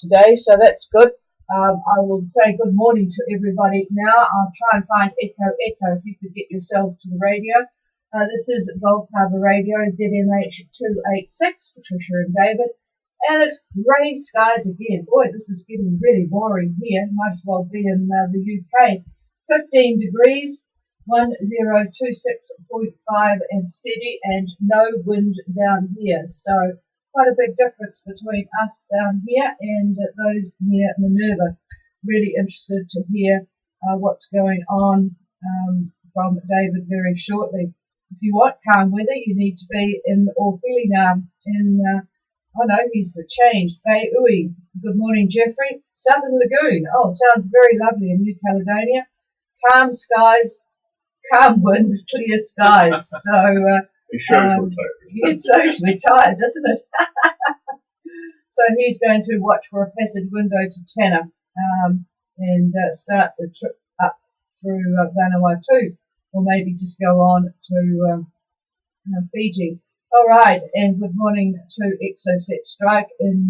today, so that's good. I will say good morning to everybody now. I'll try and find Echo. If you could get yourselves to the radio. This is Gulf Harbour Radio, ZMH 286, Patricia and David. And it's grey skies again. Boy, this is getting really boring here. Might as well be in the UK. 15 degrees, 1026.5 and steady, and no wind down here. So quite a big difference between us down here and those near Minerva. Really interested to hear what's going on from David very shortly. If you want calm weather, you need to be in Orphelia oh no, he's changed. Bay Ui. Good morning, Jeffrey. Southern Lagoon. Oh, sounds very lovely in New Caledonia. Calm skies, calm wind, clear skies. So it's actually retired, doesn't it? So he's going to watch for a passage window to Tanna and start the trip up through Vanuatu, or maybe just go on to Fiji. All right, and good morning to Exocet Strike in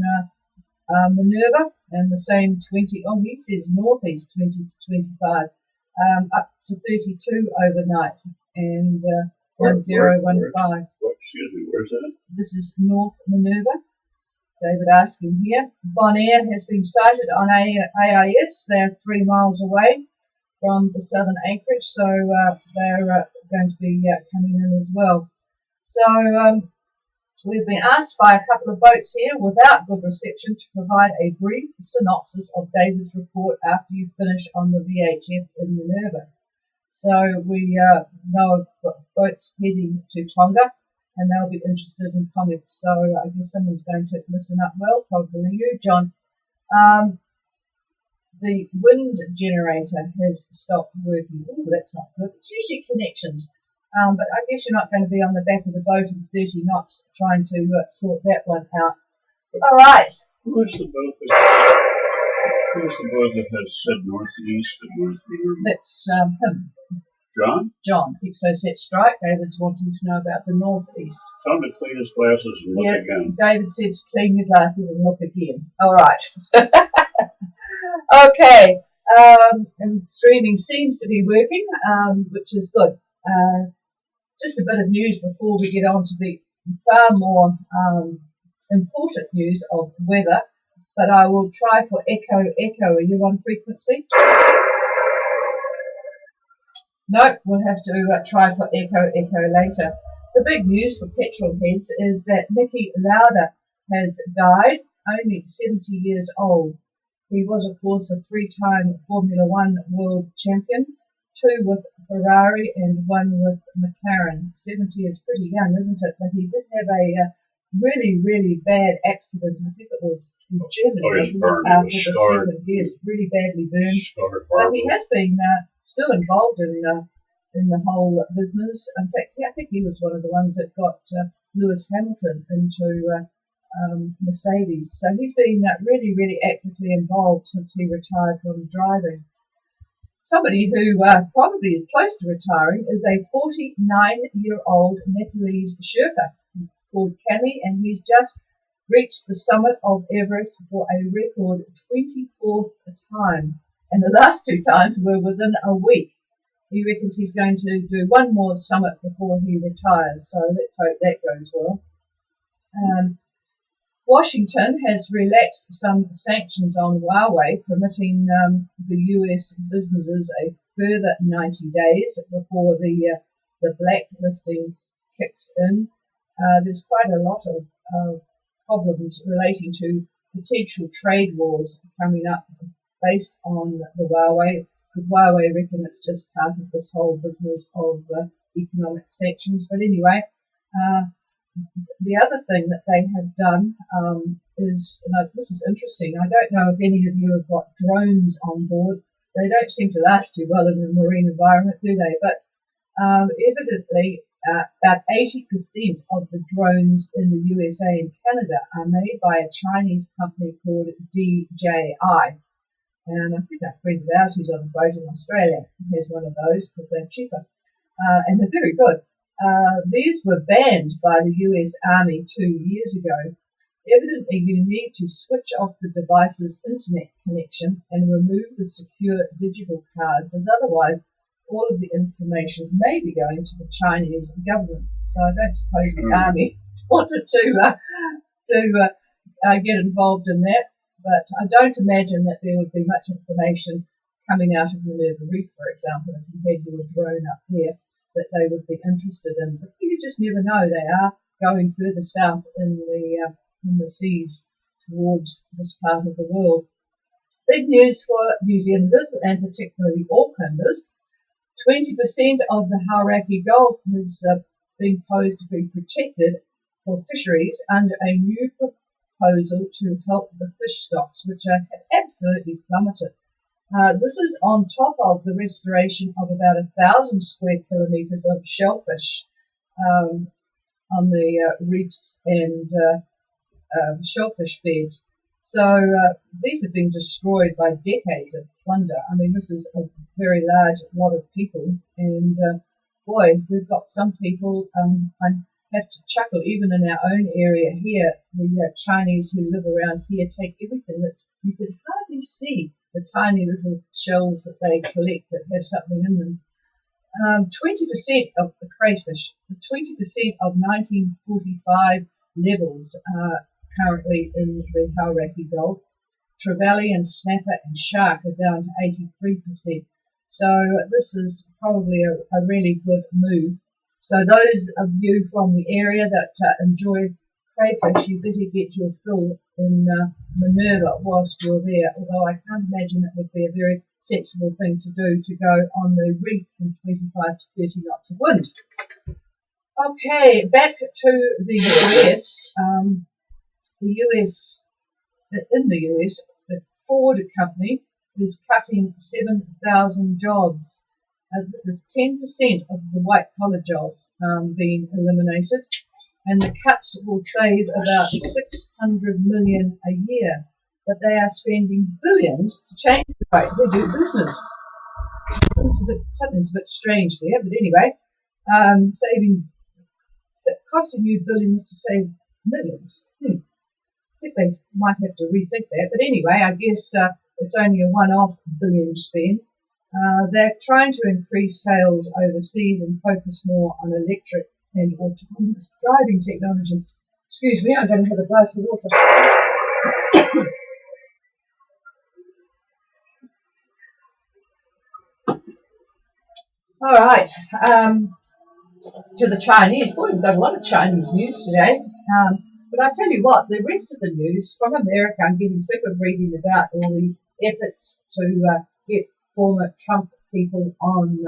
Minerva, and the same 20. Oh, he says northeast 20 to 25, up to 32 overnight, and 1015. Excuse me, where's that? This is North Minerva. David asking here. Bonaire has been sighted on AIS. They're 3 miles away from the southern anchorage, so they're going to be coming in as well. So we've been asked by a couple of boats here without good reception to provide a brief synopsis of David's report after you finish on the VHF in Minerva. So we know of boats heading to Tonga, and they'll be interested in comments. So I guess someone's going to listen up well, probably you, John. The wind generator has stopped working. Oh, that's not good. It's usually connections. But I guess you're not going to be on the back of the boat at 30 knots trying to sort that one out. All right. Who's the boat that has said northeast and north Minerva? That's him. John? John, Exocet Strike. David's wanting to know about the northeast. Tell him to clean his glasses and look again. David said to clean your glasses and look again. All right. Okay. And streaming seems to be working, which is good. Just a bit of news before we get on to the far more important news of weather, but I will try for Echo. Are you on frequency? No, we'll have to try for Echo later. The big news for petrol heads is that Niki Lauda has died, only 70 years old. He was, of course, a 3-time Formula One world champion, 2 with Ferrari and 1 with McLaren. 70 is pretty young, isn't it? But he did have a really, really bad accident. I think it was in Germany. Oh, he's burned. He was scarred. Yes, really badly burned. Scarred. But he has been still involved in the whole business. In fact, I think he was one of the ones that got Lewis Hamilton into Mercedes. So he's been really, really actively involved since he retired from driving. Somebody who probably is close to retiring is a 49-year-old Nepalese Sherpa. He's called Kami, and he's just reached the summit of Everest for a record 24th time. And the last 2 times were within a week. He reckons he's going to do one more summit before he retires, so let's hope that goes well. Washington has relaxed some sanctions on Huawei, permitting the US businesses a further 90 days before the blacklisting kicks in. There's quite a lot of problems relating to potential trade wars coming up based on the Huawei, because Huawei reckon it's just part of this whole business of economic sanctions. But anyway, the other thing that they have done is, this is interesting, I don't know if any of you have got drones on board. They don't seem to last too well in the marine environment, do they? But evidently about 80% of the drones in the USA and Canada are made by a Chinese company called DJI. And I think a friend of ours who's on a boat in Australia has one of those because they're cheaper. And they're very good. These were banned by the US Army 2 years ago Evidently, you need to switch off the device's internet connection and remove the secure digital cards, as otherwise all of the information may be going to the Chinese government. So I don't suppose the army wanted to get involved in that, but I don't imagine that there would be much information coming out of Minerva Reef, for example, if you had your drone up there, that they would be interested in. But you just never know. They are going further south in the seas towards this part of the world. Big news for New Zealanders, and particularly Aucklanders. 20% of the Hauraki Gulf has been posed to be protected for fisheries under a new proposal to help the fish stocks, which have absolutely plummeted. This is on top of the restoration of about 1,000 square kilometres of shellfish on the reefs and shellfish beds. So these have been destroyed by decades of plunder. I mean, this is a very large lot of people, and boy, we've got some people. I have to chuckle, even in our own area here. The Chinese who live around here take everything that's, you could hardly see the tiny little shells that they collect that have something in them. 20% of the crayfish, 20% of 1945 levels are currently in the Hauraki Gulf. Trevally and snapper and shark are down to 83%. So this is probably a really good move. So those of you from the area that enjoy crayfish, you better get your fill in Minerva whilst you're there, although I can't imagine it would be a very sensible thing to do to go on the reef in 25 to 30 knots of wind. Okay, back to the US. In the US, the Ford company is cutting 7,000 jobs. This is 10% of the white-collar jobs being eliminated, and the cuts will save about $600 million a year. But they are spending billions to change the way they do business. Something's a bit strange there, but anyway, costing you billions to save millions. I think they might have to rethink that. But anyway, I guess it's only a one-off billion spend. They're trying to increase sales overseas and focus more on electric and autonomous driving technology. Excuse me, I'm going to have a glass of water. All right, to the Chinese. Boy, we've got a lot of Chinese news today. But I tell you what, the rest of the news from America, I'm getting sick of reading about all the efforts to get former Trump people on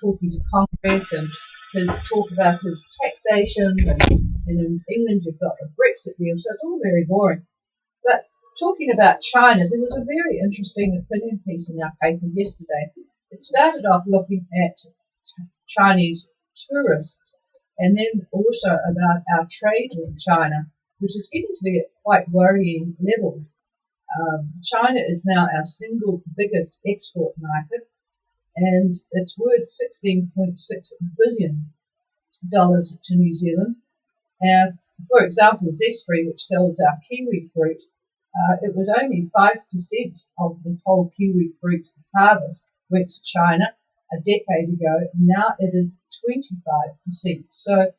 talking to Congress and to talk about his taxation. And in England, you've got the Brexit deal, so it's all very boring. But talking about China, there was a very interesting opinion piece in our paper yesterday. It started off looking at Chinese tourists, and then also about our trade with China, which is getting to be at quite worrying levels. China is now our single biggest export market, and it's worth $16.6 billion to New Zealand. For example, Zespri, which sells our kiwi fruit, it was only 5% of the whole kiwi fruit harvest went to China a decade ago. Now it is 25%. So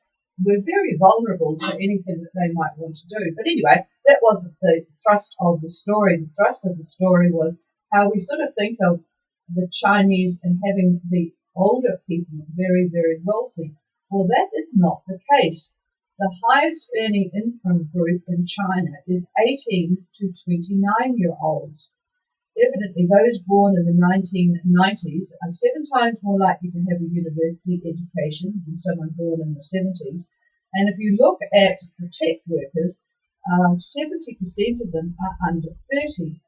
we're very vulnerable to anything that they might want to do. But anyway, that wasn't the thrust of the story. The thrust of the story was how we sort of think of the Chinese and having the older people very, very wealthy. Well, that is not the case. The highest earning income group in China is 18 to 29-year-olds. Evidently, those born in the 1990s are 7 times more likely to have a university education than someone born in the 70s. And if you look at the tech workers, 70% of them are under 30.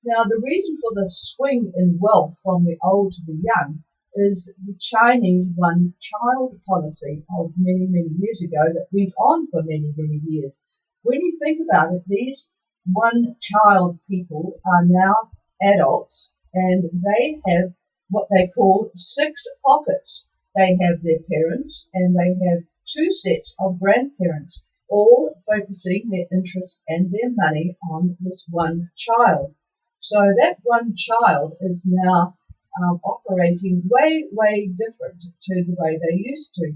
Now, the reason for the swing in wealth from the old to the young is the Chinese one-child policy of many, many years ago that went on for many, many years. When you think about it, these one-child people are now adults, and they have what they call 6 pockets. They have their parents, and they have 2 sets of grandparents. all focusing their interest and their money on this one child. So that one child is now operating way different to the way they used to.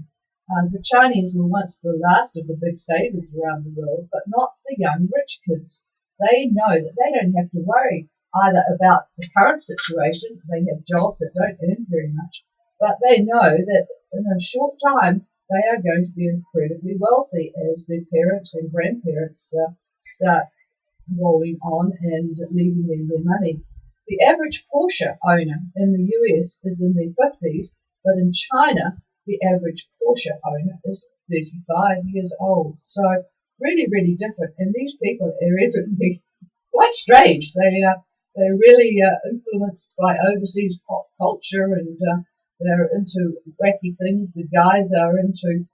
The Chinese were once the last of the big savers around the world, but not the young rich kids. They know that they don't have to worry either about the current situation, they have jobs that don't earn very much, but they know that in a short time they are going to be incredibly wealthy as their parents and grandparents start rolling on and leaving them their money. The average Porsche owner in the US is in their 50s, but in China, the average Porsche owner is 35 years old. So really different. And these people are evidently quite strange. They're really influenced by overseas pop culture, and they're into wacky things. The guys are into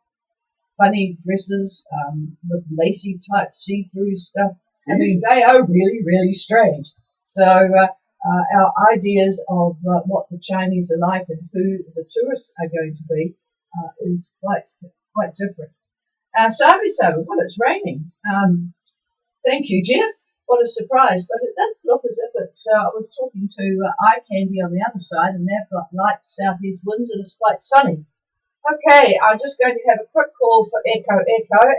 funny dresses with lacy type see-through stuff. I mean, they are really strange. So our ideas of what the Chinese are like and who the tourists are going to be is quite different. So, well, it's raining. Thank you, Jeff. What a surprise. But it does look as if it's, I was talking to Eye Candy on the other side, and they've got light southeast winds and it's quite sunny. Okay, I'm just going to have a quick call for Echo,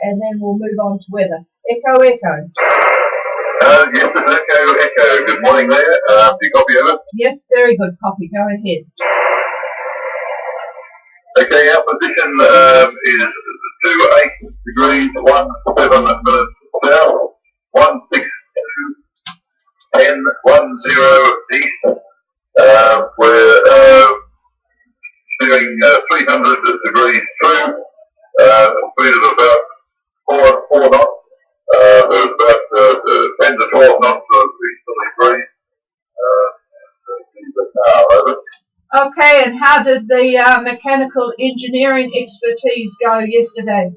and then we'll move on to weather. Echo. Yes, it's Echo. Good morning there. Do you copy over? Yes, very good copy. Go ahead. Okay, our position is 28 degrees, 17 minutes south, 162, 10, 10 east. We're steering 300 degrees through, speed of about 4 knots. There's about 10 to 12 knots of easterly breeze. Over. Okay, and how did the mechanical engineering expertise go yesterday?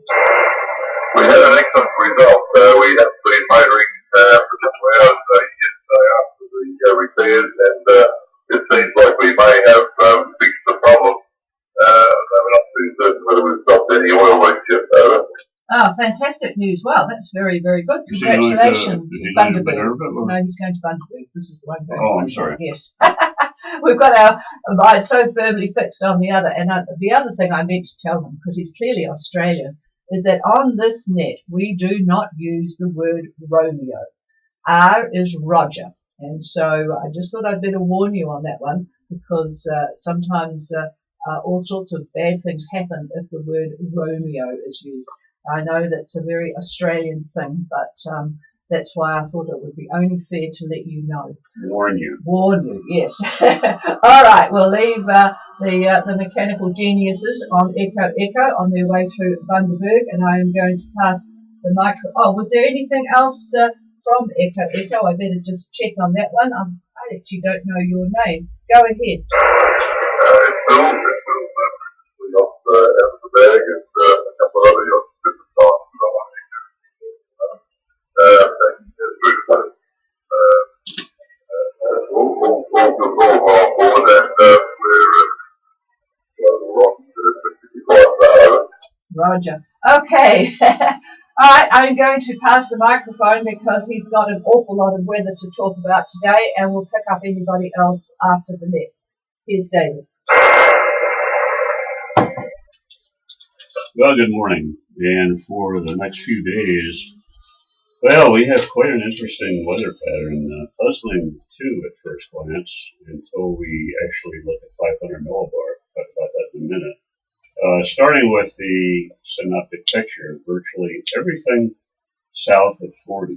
We had an excellent result. We have been motoring for a couple of hours yesterday after the repairs, and it seems like we may have fixed the problem. I'm not too certain whether we've stopped any oil leaks yet. Over. Oh, fantastic news. Well, that's very good. Congratulations, Bundaberg. No, he's going to Bundaberg. This is the one going to Bundaberg. I'm sorry. Yes. We've got our mind so firmly fixed on the other. And the other thing I meant to tell him, because he's clearly Australian, is that on this net, we do not use the word Romeo. R is Roger. And so I just thought I'd better warn you on that one, because sometimes all sorts of bad things happen if the word Romeo is used. I know that's a very Australian thing, but that's why I thought it would be only fair to let you know. Warn you, yes. All right, we'll leave the mechanical geniuses on Echo on their way to Bundaberg, and I am going to pass the micro. Oh, was there anything else from Echo? I better just check on that one. I actually don't know your name. Go ahead. It's Bill. Off out of the bag, and a couple of other yachts. Roger. Okay. All right, I'm going to pass the microphone because he's got an awful lot of weather to talk about today, and we'll pick up anybody else after the net. Here's David. Well, good morning. And for the next few days, well, we have quite an interesting weather pattern, puzzling too at first glance until we actually look at 500 millibar. Talk about that in a minute. Starting with the synoptic picture, virtually everything south of 40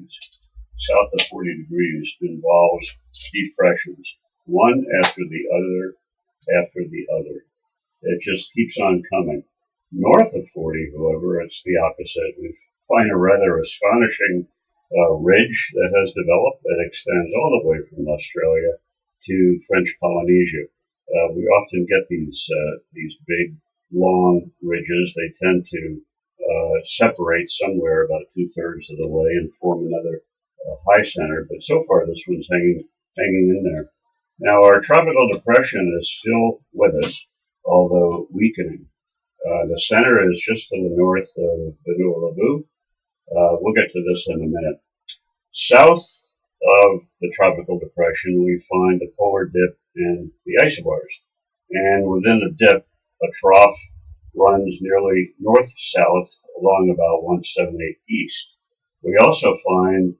degrees involves depressions, one after the other. It just keeps on coming. North of 40, however, it's the opposite. We find a rather astonishing ridge that has developed that extends all the way from Australia to French Polynesia. We often get these big, long ridges. They tend to separate somewhere about 2/3 of the way and form another high center. But so far, this one's hanging in there. Now, our tropical depression is still with us, although weakening. The center is just to the north of Vanuatu, We'll get to this in a minute. South of the tropical depression, we find the polar dip and the isobars. And within the dip, a trough runs nearly north-south along about 178 east. We also find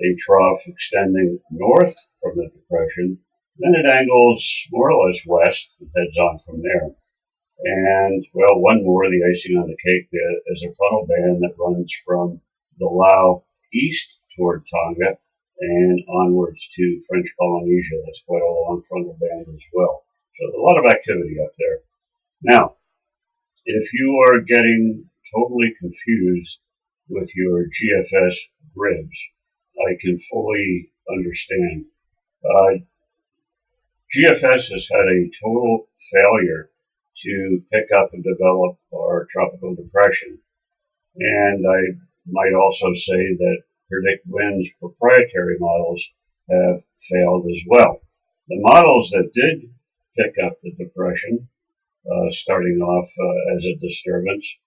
a trough extending north from the depression, then it angles more or less west and heads on from there. And, well, one more, the icing on the cake, is a frontal band that runs from the Lau east toward Tonga and onwards to French Polynesia. That's quite a long frontal band as well. So a lot of activity up there. Now, if you are getting totally confused with your GFS grids, I can fully understand. GFS has had a total failure to pick up and develop our tropical depression. And I might also say that PredictWind's proprietary models have failed as well. The models that did pick up the depression, starting off as a disturbance,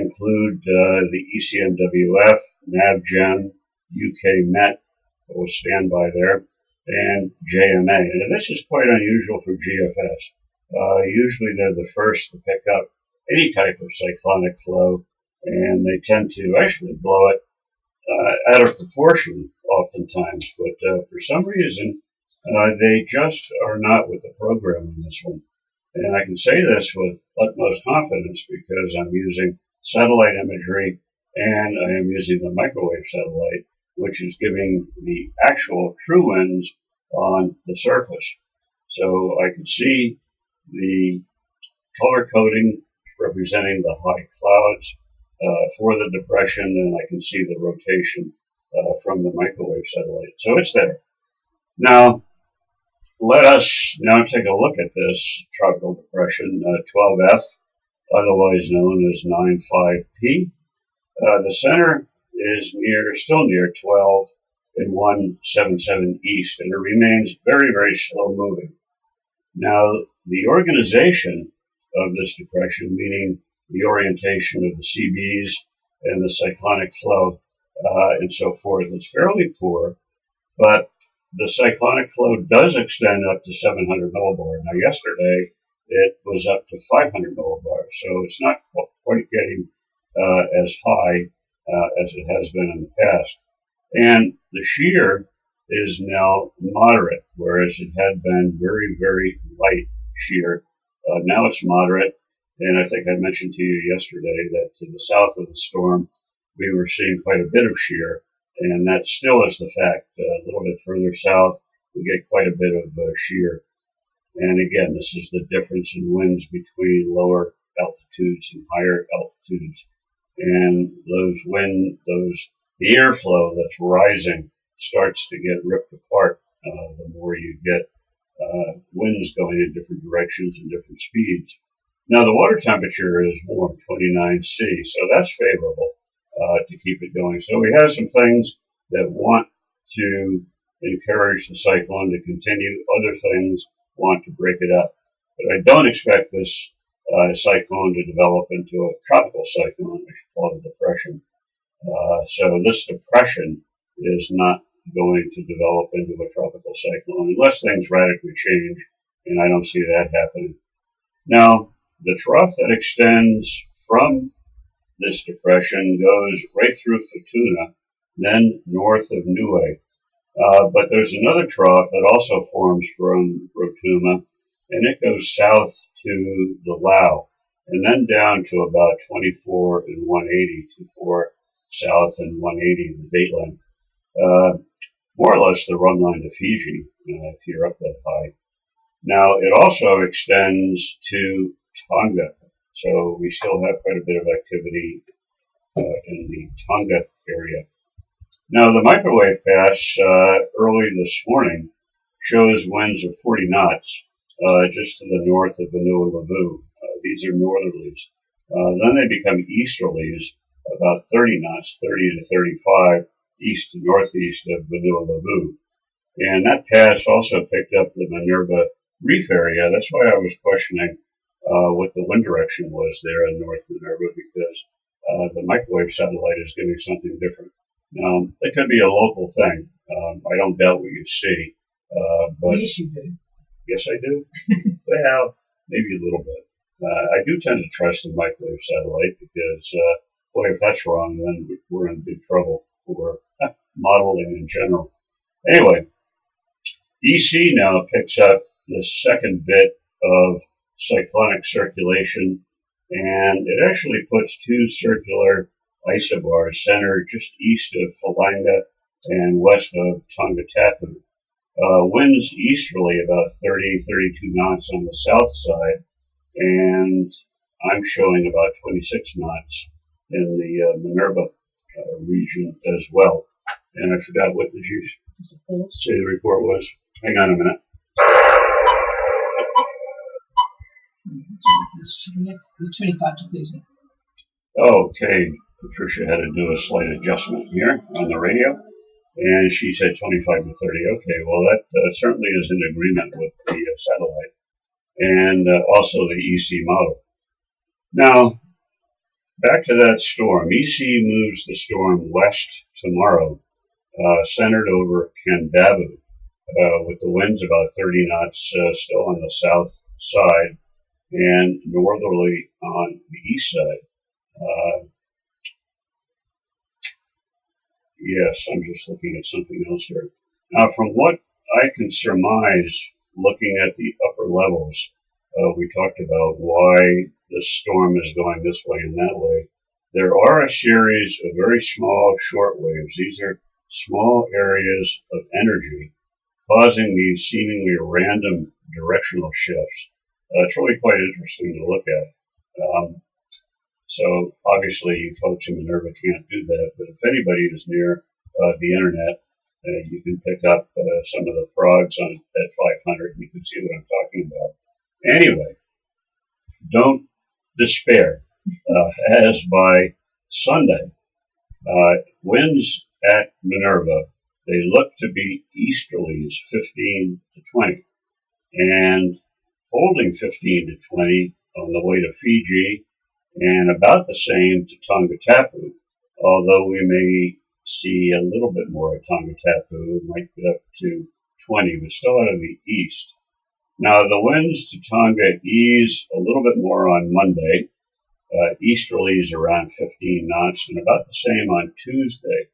include the ECMWF, NavGem, UK Met, will stand by there, and JMA. And this is quite unusual for GFS. Usually they're the first to pick up any type of cyclonic flow, and they tend to actually blow it out of proportion oftentimes. But for some reason, they just are not with the program in this one. And I can say this with utmost confidence because I'm using satellite imagery and I am using the microwave satellite, which is giving the actual true winds on the surface. So I can see the color coding representing the high clouds for the depression, and I can see the rotation from the microwave satellite. So it's there. Now, let us now take a look at this tropical depression, 12F, otherwise known as 95P. The center is still near 12 and 177 east, and it remains very, very slow moving. Now, the organization of this depression, meaning the orientation of the CBs and the cyclonic flow and so forth, is fairly poor, but the cyclonic flow does extend up to 700 millibar. Now, yesterday it was up to 500 millibar, so it's not quite getting as high as it has been in the past. And the shear is now moderate, whereas it had been very, very light shear. Now it's moderate, and I think I mentioned to you yesterday that to the south of the storm, we were seeing quite a bit of shear, and that still is the fact. A little bit further south, we get quite a bit of shear. And again, this is the difference in winds between lower altitudes and higher altitudes. And the airflow that's rising starts to get ripped apart the more you get winds going in different directions and different speeds. Now the water temperature is warm, 29°C, so that's favorable to keep it going. So we have some things that want to encourage the cyclone to continue. Other things want to break it up. But I don't expect this cyclone to develop into a tropical cyclone, I should call it a depression. So this depression is not going to develop into a tropical cyclone unless things radically change, and I don't see that happening. Now, the trough that extends from this depression goes right through Futuna, then north of Niue. But there's another trough that also forms from Rotuma, and it goes south to the Lau, and then down to about 24 and 180, 24 south and 180 in the dateline. More or less the run line to Fiji, if you're up that high. Now, it also extends to Tonga, so we still have quite a bit of activity in the Tonga area. Now, the microwave pass early this morning shows winds of 40 knots just to the north of Vanuatu. These are northerlies. Then they become easterlies, about 30 knots, 30 to 35 east to northeast of Vanuatu. And that pass also picked up the Minerva Reef area. That's why I was questioning what the wind direction was there in North Minerva, because The microwave satellite is giving something different. Now, it could be a local thing. I don't doubt what you see, but Yes, you do. yes, I do. Well, maybe a little bit. I do tend to trust the microwave satellite because, boy, if that's wrong, then we're in big trouble for modeling in general. Anyway, EC now picks up the second bit of cyclonic circulation, and it actually puts two circular isobars centered just east of Falanga and west of Tongatapu. Winds easterly about 30, 32 knots on the south side, and I'm showing about 26 knots in the Minerva region as well. And I forgot, what did you say the report was? Hang on a minute. It was 25 to 30. Okay, Patricia had to do a slight adjustment here on the radio, and she said 25 to 30. Okay, well, that certainly is in agreement with the satellite and also the EC model. Now, back to that storm. EC moves the storm west tomorrow, centered over Kendabu, with the winds about 30 knots still on the south side and northerly on the east side. Yes, I'm just looking at something else here. Now, from what I can surmise, looking at the upper levels, we talked about why the storm is going this way and that way. There are a series of very small short waves. These are small areas of energy causing these seemingly random directional shifts. It's really quite interesting to look at. So obviously you folks in Minerva can't do that, but if anybody is near the internet, you can pick up some of the frogs on at 500 and you can see what I'm talking about. Anyway, don't despair, as by Sunday, winds at Minerva, they look to be easterlies 15 to 20 and holding 15 to 20 on the way to Fiji and about the same to Tongatapu, although we may see a little bit more at Tongatapu. It might get up to 20, but still out of the east. Now, the winds to Tonga ease a little bit more on Monday, easterlies around 15 knots, and about the same on Tuesday.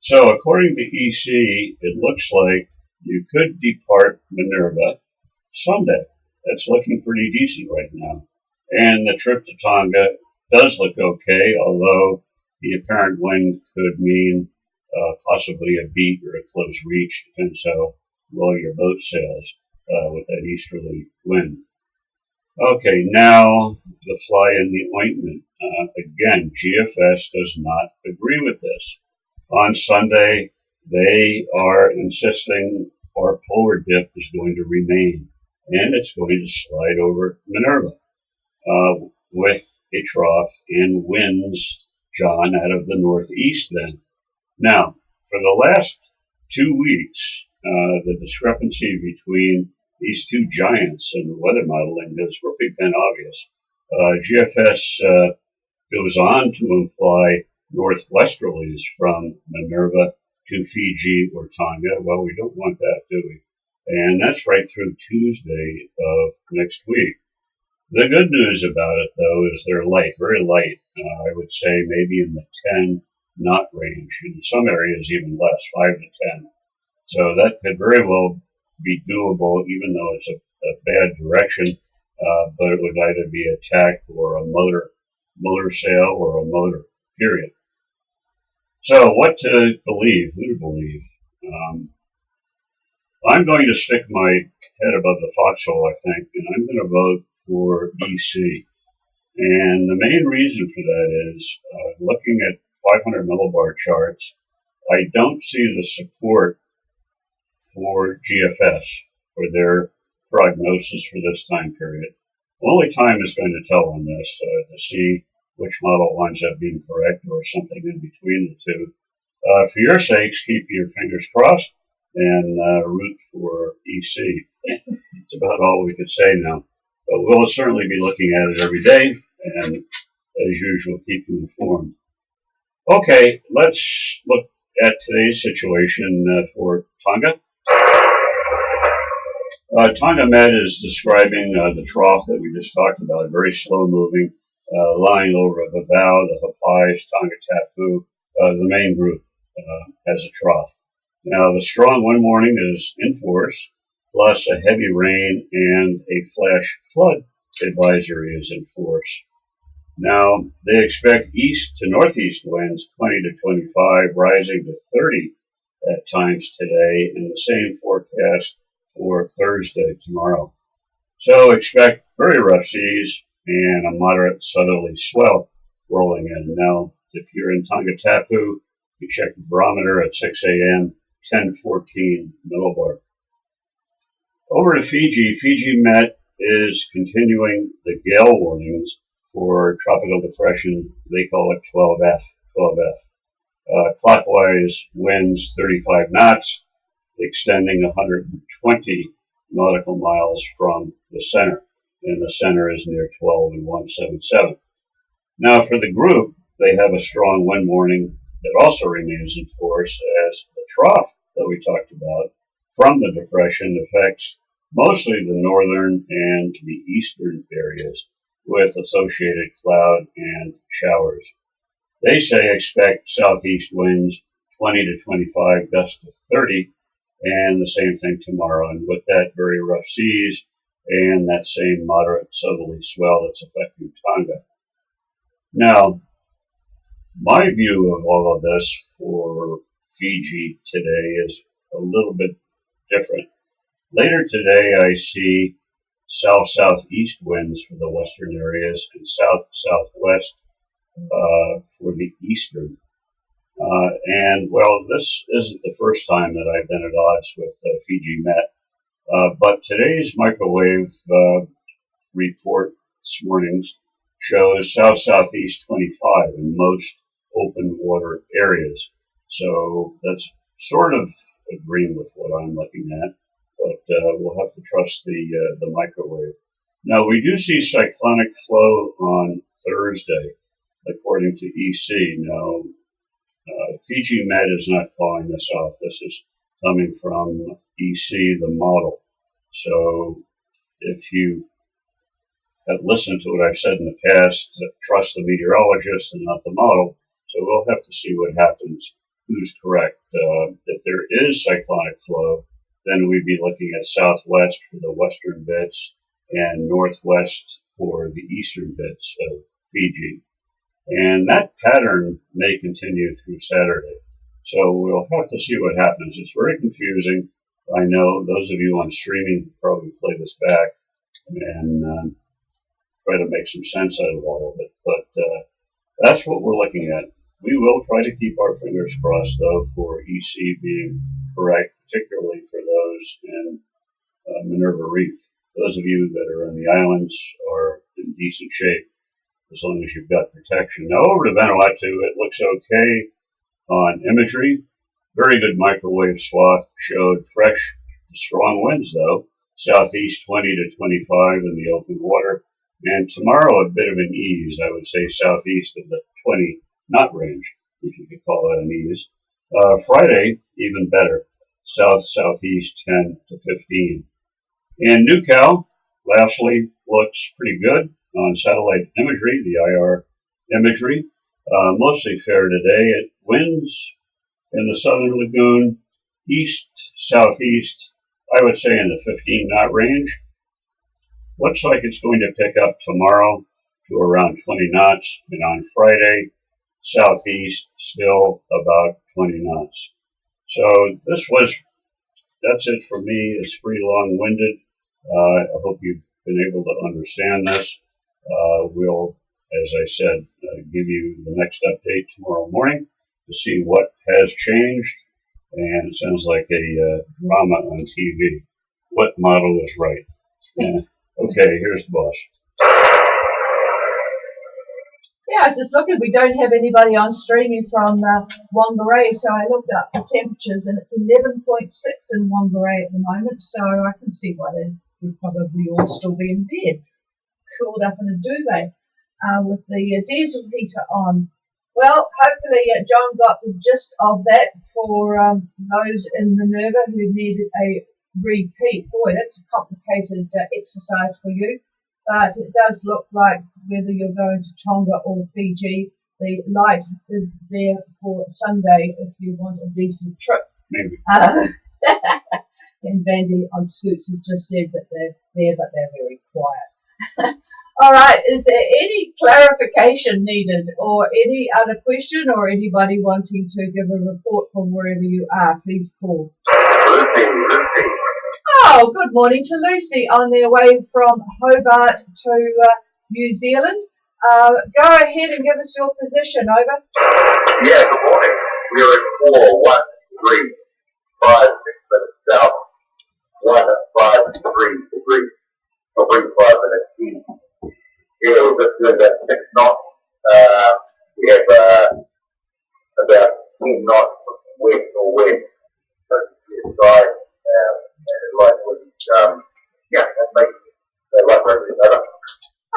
So, according to EC, it looks like you could depart Minerva Sunday. That's looking pretty decent right now. And the trip to Tonga does look okay, although the apparent wind could mean possibly a beat or a close reach, depends how well your boat sails with that easterly wind. Okay, now the fly in the ointment. Again, GFS does not agree with this. On Sunday, they are insisting our polar dip is going to remain, and it's going to slide over Minerva. With a trough and winds, John, out of the northeast then. Now, for the last 2 weeks, the discrepancy between these two giants in the weather modeling has really been obvious. GFS goes on to imply northwesterlies from Minerva to Fiji or Tonga. Well, we don't want that, do we? And that's right through Tuesday of next week. The good news about it, though, is they're light, very light. I would say maybe in the 10 knot range, in some areas even less, 5 to 10. So that could very well be doable, even though it's a bad direction, but it would either be a tack or a motor sail or a motor, period. So what to believe, who to believe? I'm going to stick my head above the foxhole, I think, and I'm going to vote for EC. And the main reason for that is, looking at 500 millibar charts, I don't see the support for GFS for their prognosis for this time period. Only time is going to tell on this to see which model winds up being correct or something in between the two. For your sakes, keep your fingers crossed and root for EC. It's about all we could say now. But we'll certainly be looking at it every day and as usual, keep you informed. Okay, let's look at today's situation for Tonga. Tonga Med is describing the trough that we just talked about, very slow moving, lying over Vavau, the Hapais, Tonga Tapu, the main group has a trough. Now, the strong wind warning is in force, plus a heavy rain and a flash flood advisory is in force. Now, they expect east to northeast winds 20 to 25, rising to 30 at times today, and the same forecast for Thursday, tomorrow. So expect very rough seas and a moderate southerly swell rolling in. Now, if you're in Tonga Tapu, you check the barometer at 6 a.m., 1014 millibar. Over to Fiji. Fiji Met is continuing the gale warnings for tropical depression. They call it 12F. Clockwise winds 35 knots, extending 120 nautical miles from the center, and the center is near 12 and 177. Now, for the group, they have a strong wind warning that also remains in force, as the trough that we talked about from the depression affects mostly the northern and the eastern areas with associated cloud and showers. They say expect southeast winds 20 to 25, gusts to 30, and the same thing tomorrow. And with that, very rough seas and that same moderate southerly swell that's affecting Tonga. Now, my view of all of this for Fiji today is a little bit different. Later today, I see south-southeast winds for the western areas and south-southwest for the eastern. And, well, this isn't the first time that I've been at odds with Fiji Met. But today's microwave report this morning shows south-southeast 25 in most open water areas. So that's sort of agreeing with what I'm looking at, but we'll have to trust the microwave. Now, we do see cyclonic flow on Thursday, according to EC. Now, Fiji Met is not calling this off. This is coming from EC, the model. So if you have listened to what I've said in the past, trust the meteorologist and not the model. So we'll have to see what happens, who's correct. If there is cyclonic flow, then we'd be looking at southwest for the western bits and northwest for the eastern bits of Fiji. And that pattern may continue through Saturday. So we'll have to see what happens. It's very confusing. I know those of you on streaming probably play this back and try to make some sense out of all of it. But that's what we're looking at. We will try to keep our fingers crossed, though, for EC being correct, particularly for those in Minerva Reef. Those of you that are in the islands are in decent shape, as long as you've got protection. Now, over to Vanuatu, it looks okay on imagery. Very good microwave swath showed fresh, strong winds, though. Southeast 20 to 25 in the open water. And tomorrow, a bit of an ease. I would say southeast of the 20 knot range, if you could call that an ease. Friday, even better. South-southeast 10 to 15. And NewCal, lastly, looks pretty good on satellite imagery, the IR imagery. Mostly fair today. It winds in the southern lagoon, east-southeast, I would say in the 15 knot range. Looks like it's going to pick up tomorrow to around 20 knots, and on Friday, southeast still about 20 knots. So that's it for me. It's pretty long-winded. I hope you've been able to understand this. We'll, as I said, give you the next update tomorrow morning to see what has changed. And it sounds like a drama on TV. What model is right? Yeah. Okay, here's the boss. Yeah, I was just looking. We don't have anybody on streaming from Whangarei, so I looked up the temperatures, and it's 11.6 in Whangarei at the moment. So I can see why they would probably all still be in bed, curled up in a duvet. with the diesel heater on. Well, hopefully John got the gist of that for those in Minerva who needed a repeat. Boy, that's a complicated exercise for you, but it does look like whether you're going to Tonga or Fiji, the light is there for Sunday if you want a decent trip. Maybe. And Vandy on Scoots has just said that they're there, but they're very quiet. All right, is there any clarification needed or any other question or anybody wanting to give a report from wherever you are? Please call. Oh, good morning to Lucy on their way from Hobart to New Zealand. Go ahead and give us your position, over. Yeah, good morning. We are at 413, 5, 6 minutes south, 153 degrees, 45 minutes east. Yeah, we're just doing that 6 knots. We have about 10 knots west or west, so to the side, and like yeah, that makes the light really better.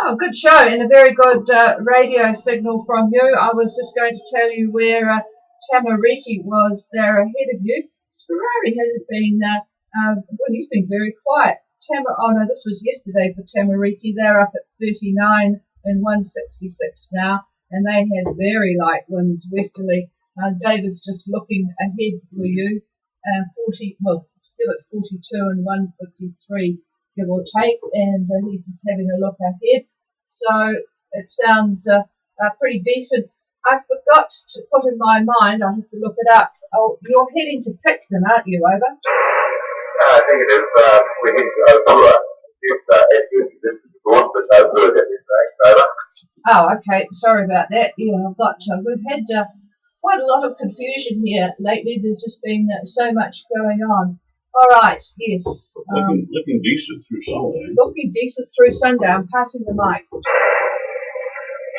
Oh, good show and a very good radio signal from you. I was just going to tell you where Tamariki was there ahead of you. Sperari hasn't been, well, he's been very quiet. Oh no, this was yesterday for Tamariki. They're up at 39 and 166 now, and they had very light winds westerly. David's just looking ahead for you. 40, well, give it 42 and 153, give or take, and he's just having a look ahead. So it sounds pretty decent. I forgot to put in my mind, I have to look it up. Oh, you're heading to Picton, aren't you, over? I think it is, we're heading to Opura. It's good, but no good at this stage, over. Oh, okay. Sorry about that. Yeah, I've got, we've had quite a lot of confusion here lately. There's just been so much going on. All right, yes. Looking decent through Sunday. Looking decent through Sunday. I'm passing the mic.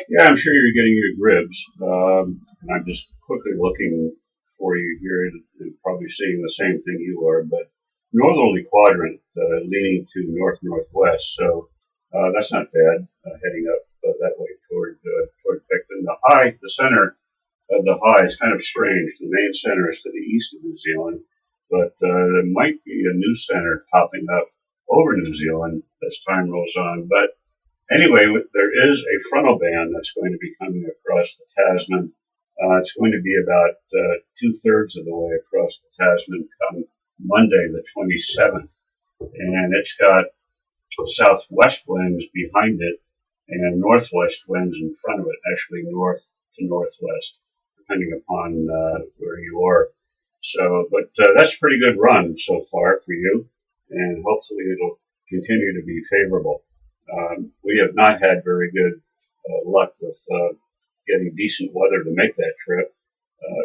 Yeah, I'm sure you're getting your gribs. And I'm just quickly looking for you here and probably seeing the same thing you are. But northerly quadrant leaning to north-northwest, so that's not bad, heading up that way toward Picton. The center of the high is kind of strange. The main center is to the east of New Zealand, but there might be a new center popping up over New Zealand as time rolls on. But anyway, there is a frontal band that's going to be coming across the Tasman. It's going to be about 2/3 of the way across the Tasman come Monday, the 27th. And it's got southwest winds behind it and northwest winds in front of it, actually north to northwest, depending upon where you are. So, but that's a pretty good run so far for you, and hopefully it'll continue to be favorable. We have not had very good luck with getting decent weather to make that trip.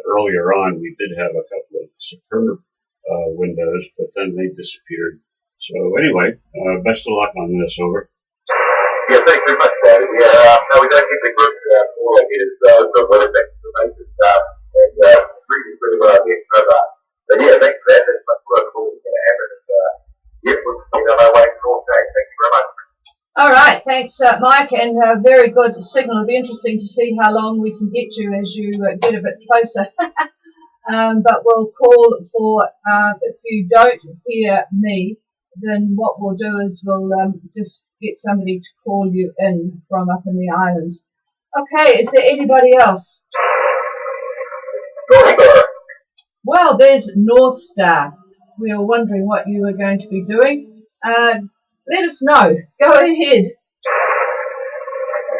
Earlier on, we did have a couple of superb windows, but then they disappeared. So anyway, best of luck on this, over. Yeah, thanks very much, Daddy. Yeah, no, we don't get the group all I get is the weather things to make this stuff, and reading pretty well here. But yeah, thanks for that. That's much work for what's going to happen. And yeah, we'll see on our way to North Day. Thank you very much. All right, thanks, Mike, and very good signal. It'll be interesting to see how long we can get you as you get a bit closer. But we'll call for, if you don't hear me, then what we'll do is we'll just get somebody to call you in from up in the islands. Okay, is there anybody else? North Star. Well, there's North Star. We were wondering what you were going to be doing. Let us know. Go ahead.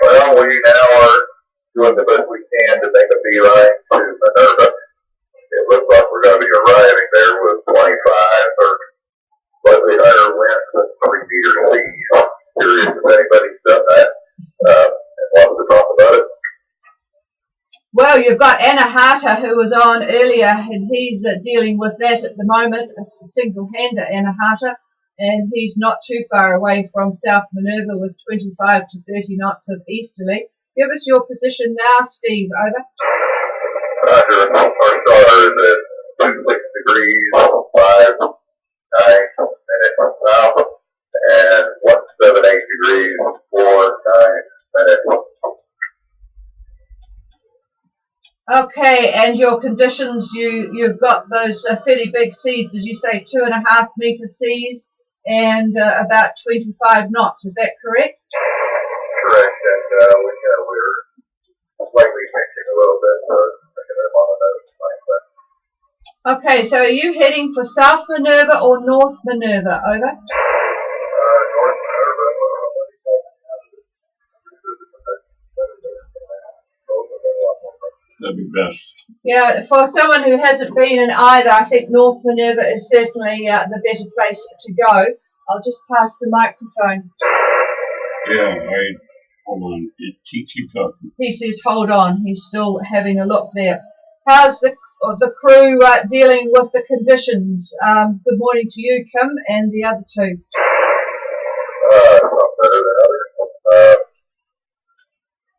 Well, we now are doing the best we can to make a beeline to Minerva. It looks like we're going to be arriving there with 25 or slightly higher winds with 3-meter seas. Curious if anybody's done that and wants to talk about it. Well, you've got Anahata, who was on earlier, and he's dealing with that at the moment, a single-hander Anahata, and he's not too far away from South Minerva with 25 to 30 knots of easterly. Give us your position now, Steve, over. Roger, our star is at 26 degrees, 5, 9 minutes south, and 178 degrees, 4, 9 minutes Okay, and your conditions, you've got those fairly big seas. Did you say 2.5 meter seas and about 25 knots? Is that correct? Correct, and we're slightly pitching a little bit, so picking them on the nose like that. Okay, so are you heading for South Minerva or North Minerva? Over. North Minerva, That'd be best. Yeah, for someone who hasn't been in either, I think North Minerva is certainly the better place to go. I'll just pass the microphone. Yeah, hold on. Keep talking. He says, hold on. He's still having a look there. How's the crew dealing with the conditions? Good morning to you, Kim, and the other two. not better than others,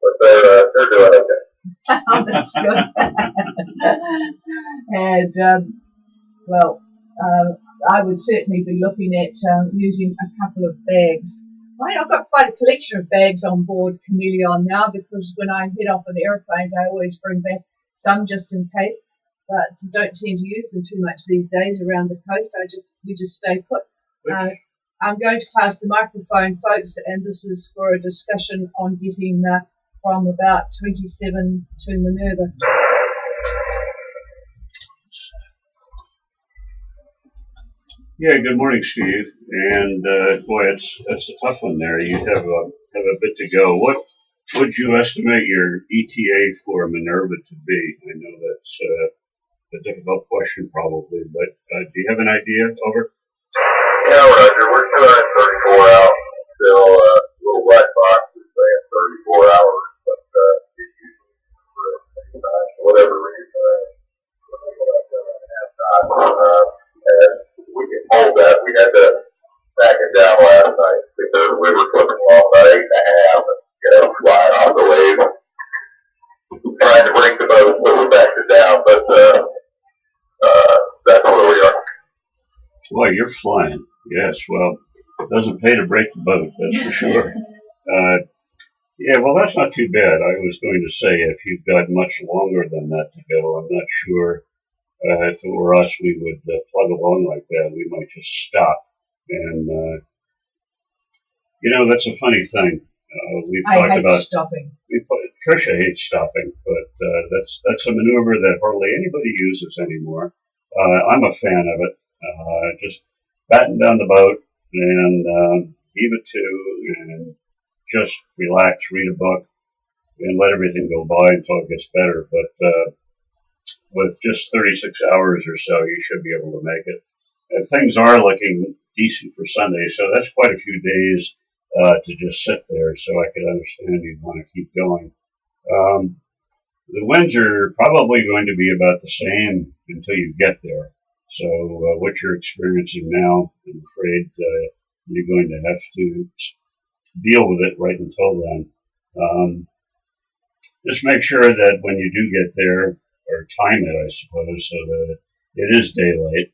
but they're doing okay. That's good. And, I would certainly be looking at using a couple of bags. I've got quite a collection of bags on board Chameleon now, because when I head off on airplanes, I always bring back some just in case, but don't tend to use them too much these days around the coast. We just stay put. I'm going to pass the microphone, folks, and this is for a discussion on getting from about 27 to Minerva. Yeah, good morning, Steve. And boy, it's a tough one there. You have a bit to go. What would you estimate your ETA for Minerva to be? I know that's a difficult question, probably, but do you have an idea? Over. Yeah, Roger, we're 234 out. Still, little black box is saying 34 hours, but it usually, for whatever reason, and we can hold that. We had to back it down last night because we were flipping along about 8.5 and, flying off the waves, trying to break the boat, so we backed it down, but that's where we are. Boy, you're flying. Yes, well, it doesn't pay to break the boat, that's for sure. Yeah, well, that's not too bad. I was going to say, if you've got much longer than that to go, I'm not sure if it were us, we would plug along like that. We might just stop. And, that's a funny thing. We've talked about stopping. Tricia hates stopping, but that's a maneuver that hardly anybody uses anymore. I'm a fan of it. Just batten down the boat and heave it to, and just relax, read a book, and let everything go by until it gets better. But with just 36 hours or so, you should be able to make it. And things are looking decent for Sunday, so that's quite a few days to just sit there. So I could understand you'd want to keep going. The winds are probably going to be about the same until you get there. So what you're experiencing now, I'm afraid you're going to have to deal with it right until then. Just make sure that when you do get there, or time it, I suppose, so that it is daylight.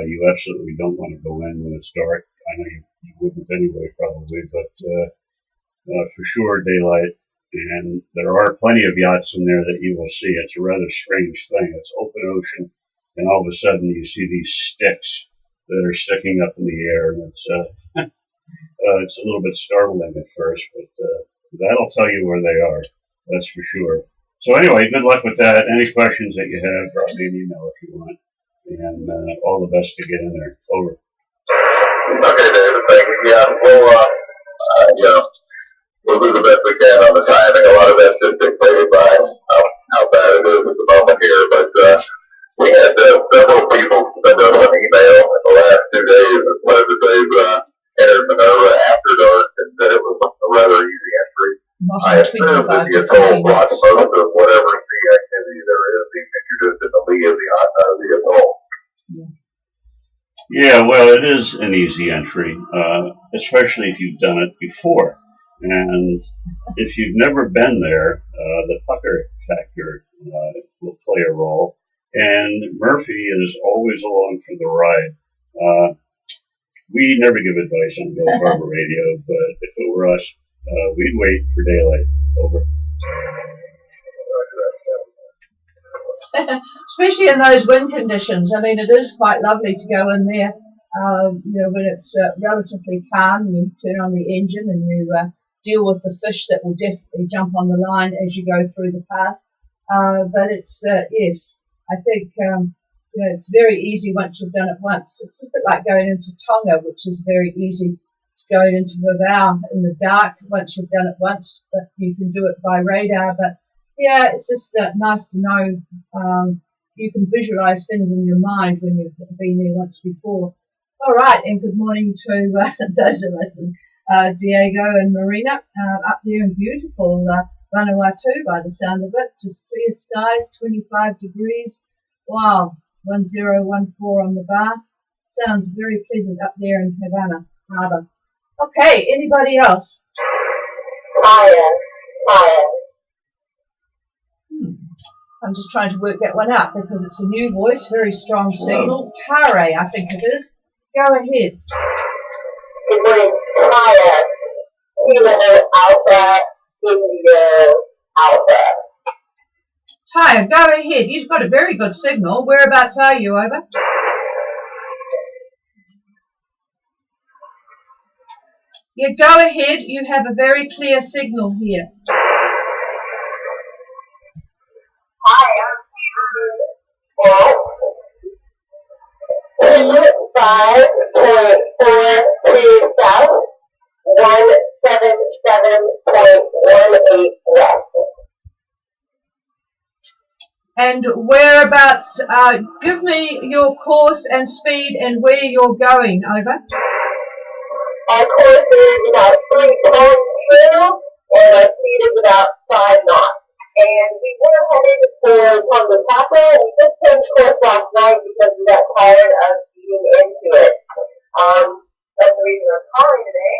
You absolutely don't want to go in when it's dark. I know you wouldn't anyway, probably, but for sure daylight. And there are plenty of yachts in there that you will see. It's a rather strange thing. It's open ocean, and all of a sudden you see these sticks that are sticking up in the air, and it's a little bit startling at first, but that'll tell you where they are. That's for sure. So anyway, good luck with that. Any questions that you have, drop me an email if you want. And all the best to get in there. Over. Okay, David, thank you. Yeah, we'll do the best we can on the timing. A lot of that's just dictated by how bad it is at the moment here. But we had several people send us an email in the last 2 days that said that they've entered Minerva after dark, and that it was a rather easy entry. I assume that the atoll blocks most of whatever sea activity there is, even if you're just in the lee of the atoll. Yeah, well, it is an easy entry, especially if you've done it before. And if you've never been there, the pucker factor will play a role. And Murphy is always along for the ride. We never give advice on Gulf Harbor Radio, but if it were us, we'd wait for daylight. Over. especially in those wind conditions. I mean, it is quite lovely to go in there, when it's relatively calm. You turn on the engine and you deal with the fish that will definitely jump on the line as you go through the pass. But it's, yes, I think, it's very easy once you've done it once. It's a bit like going into Tonga, which is very easy to go into Vavau in the dark once you've done it once, but you can do it by radar. But yeah, it's just nice to know you can visualize things in your mind when you've been there once before. All right, and good morning to those of us, Diego and Marina, up there in beautiful Vanuatu by the sound of it. Just clear skies, 25 degrees. Wow, 1014 on the bar. Sounds very pleasant up there in Havana Harbour. Okay, anybody else? Fire. I'm just trying to work that one out because it's a new voice, very strong signal. Tare, I think it is. Go ahead. It was fire. Kilo Alpha, India Alpha. Tare, go ahead. You've got a very good signal. Whereabouts are you, over? Yeah, go ahead. You have a very clear signal here. Fire. 5.42 south, 177.18 west. And whereabouts, give me your course and speed and where you're going, over. Our course is about 3.2 and our speed is about 5 knots. And we were headed for Tonga Tapa. We just changed course last night because we got tired of eating into it. That's the reason I'm calling today.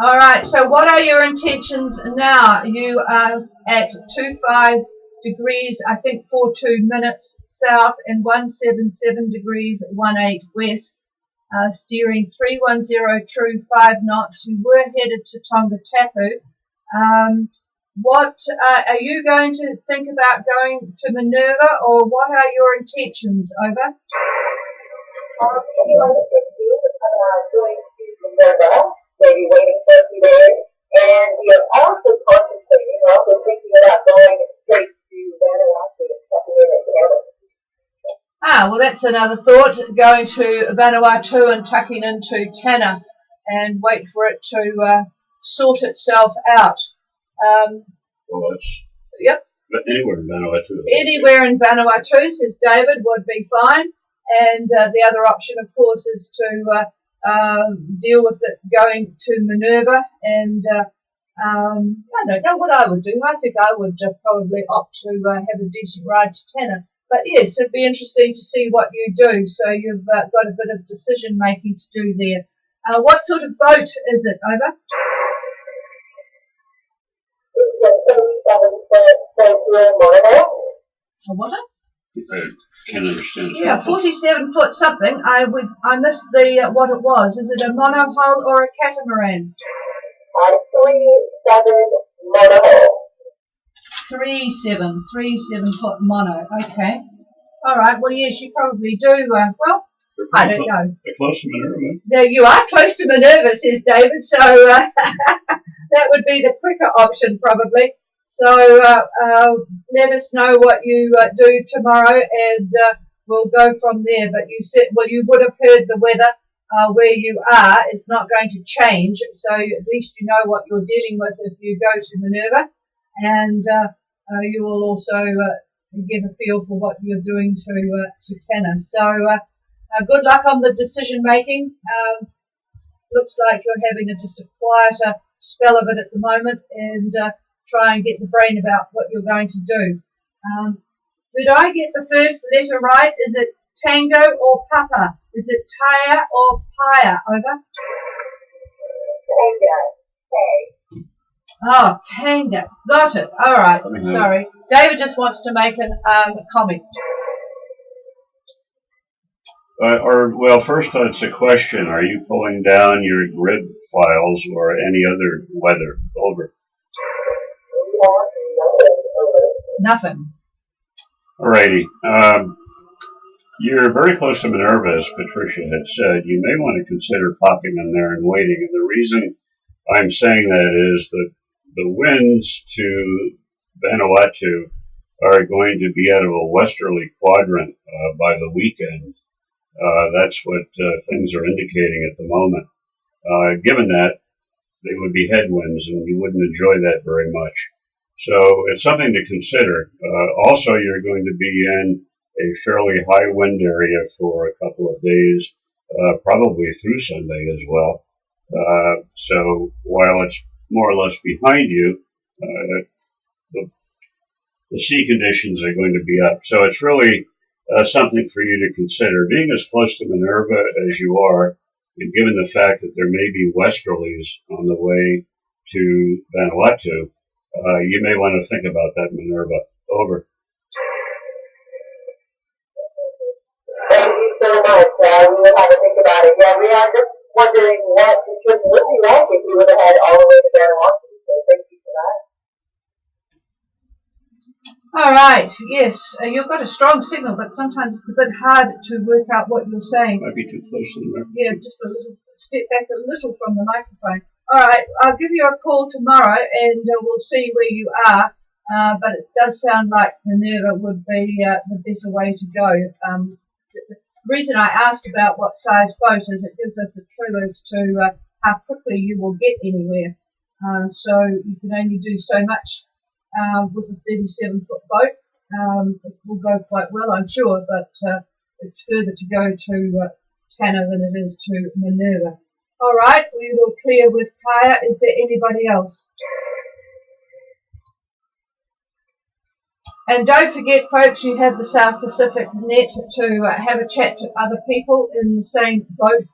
All right, so what are your intentions now? You are at 25 degrees, I think 42 minutes south and 177 degrees 18 west, steering 310 true 5 knots. You were headed to Tonga Tapu. What are you going to think about going to Minerva, or what are your intentions, over? Anyway, going to Minerva, maybe waiting for a few days, and we are also contemplating, we're also thinking about going straight to Vanuatu and checking in at Tanna. Well, that's another thought, going to Vanuatu and tucking into Tanna and wait for it to sort itself out. Yep. But anywhere in Vanuatu. Anywhere in Vanuatu, says David, would be fine. And the other option, of course, is to deal with it going to Minerva. And I don't know what I would do. I think I would probably opt to have a decent ride to Tanna. But yes, it'd be interesting to see what you do. So you've got a bit of decision making to do there. What sort of boat is it, over? What? I can't understand. Yeah, 47 foot something. I missed the what it was. Is it a monohull or a catamaran? 3.7 monohull. 3.7 foot mono. Okay. All right. Well, yes, you probably do. Well, I don't know. They're close to Minerva. There you are, close to Minerva, says David. So that would be the quicker option, probably. So let us know what you do tomorrow, and we'll go from there. But you said, well, you would have heard the weather where you are. It's not going to change, so at least you know what you're dealing with if you go to Minerva, and you will also get a feel for what you're doing to Tanna. So good luck on the decision making. Looks like you're having just a quieter spell of it at the moment, and try and get the brain about what you're going to do. Did I get the first letter right? Is it Tango or Papa? Is it Taya or Paya? Over. Tango. Oh, Kanga. Got it. All right. Sorry. David just wants to make a comment. Well, first it's a question. Are you pulling down your grid files or any other weather? Over. Nothing. Alrighty. You're very close to Minerva, as Patricia had said. You may want to consider popping in there and waiting. And the reason I'm saying that is that the winds to Vanuatu are going to be out of a westerly quadrant by the weekend. That's what things are indicating at the moment. Given that, they would be headwinds, and you wouldn't enjoy that very much. So it's something to consider. Also, you're going to be in a fairly high wind area for a couple of days, probably through Sunday as well. So while it's more or less behind you, the sea conditions are going to be up. So it's really something for you to consider. Being as close to Minerva as you are, and given the fact that there may be westerlies on the way to Vanuatu, you may want to think about that, Minerva. Over. Thank you so much. We will have to think about it. Yeah, we are just wondering what the trip would be like if we would have had all the way to Vanuatu. So thank you for that. All right. Yes, you've got a strong signal, but sometimes it's a bit hard to work out what you're saying. Might be too close to the microphone. Yeah, just a little step back a little from the microphone. All right, I'll give you a call tomorrow, and we'll see where you are. But it does sound like Minerva would be the better way to go. The reason I asked about what size boat is it gives us a clue as to how quickly you will get anywhere. So you can only do so much with a 37-foot boat. It will go quite well, I'm sure, but it's further to go to Tanna than it is to Minerva. All right, we will clear with Kaya. Is there anybody else? And don't forget, folks, you have the South Pacific Net to have a chat to other people in the same boat,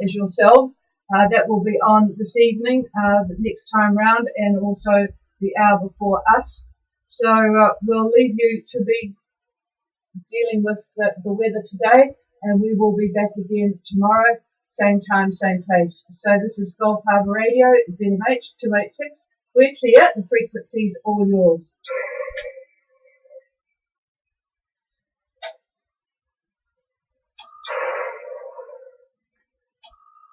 as yourselves. That will be on this evening, the next time round, and also the hour before us. So we'll leave you to be dealing with the weather today, and we will be back again tomorrow, same time, same place. So this is Gulf Harbour Radio, ZMH 286. We're clear, the frequency's all yours.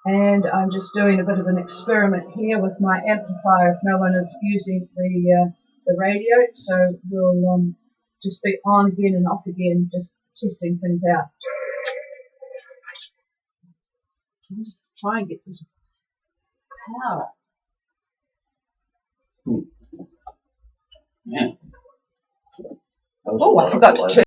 And I'm just doing a bit of an experiment here with my amplifier if no one is using the radio. So we'll just be on again and off again, just testing things out. Let's try and get this power. Yeah. Oh, I forgot to turn